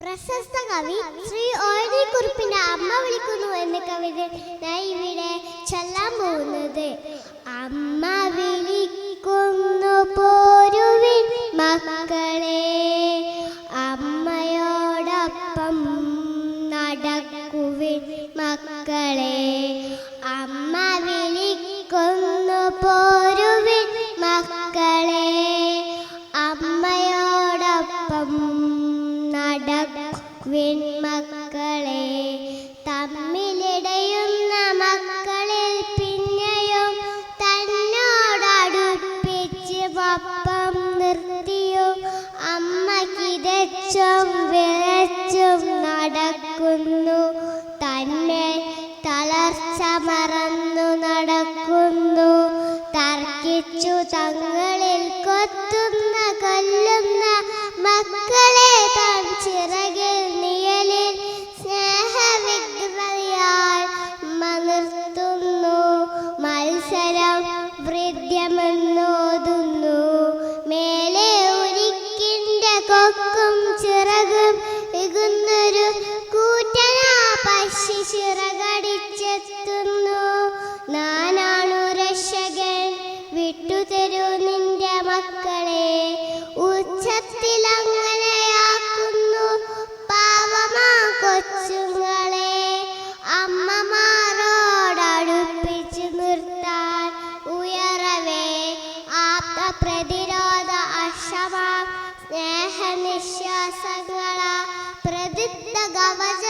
പ്രശസ്ത കവി ശ്രീ ONV കുറുപ്പിന്റെ അമ്മ വിളിക്കുന്നു എന്ന കവിത ഞാൻ ഇവിടെ ചൊല്ലാൻ പോകുന്നത്. അമ്മ വിളിക്കുന്നു പോരുവിൻ മക്കളെ, അമ്മയോടൊപ്പം നടക്കുവിൻ മക്കളെ. അമ്മ വിളിക്കുന്നു പോരുവിൻ മക്കളെ, അമ്മയോടൊപ്പം നടക്കുവിൻ മക്കളെ. തമ്മിലിടയുന്ന മക്കളിൽ പിന്നെയും തന്നോടടുപ്പിച്ച് ഒപ്പം നിർത്തിയും അമ്മ കിതച്ചും വിറച്ചും നടക്കുന്നു. തന്നെ തളർച്ച മറന്നു നടക്കുന്നു. തർക്കിച്ചു തങ്ങളിൽ കൊത്തുന്ന കൊല്ലുന്ന മക്കളെ തൻ ചിറകിൽ നിഴലിൽ സ്നേഹവിഗ്രതയാൽ നിർത്തുന്നു. മത്സരം വൃദ്ധ്യമെന്നോതുന്നു. മേലെ ഉരുക്കിന്റെ കൊക്കും ചിറകും ഇകുന്നൊരു കൂറ്റനാ പക്ഷി ചിറകടിച്ചെത്തുന്നു. നാനാണു രക്ഷകൻ, വിട്ടുതരൂ നിന്റെ മക്കളെ. ഉച്ചത്തിലങ്ങനെയാക്കുന്നു പാവമാ കൊച്ചുങ്ങളെ. അമ്മമാരോടടുപ്പിച്ച് നിർത്താൻ ഉയരവേ ആപ്തപ്രതിരോധ അക്ഷമാ സ്നേഹനിശ്വാസങ്ങളാ പ്രതിദ്ധ കവച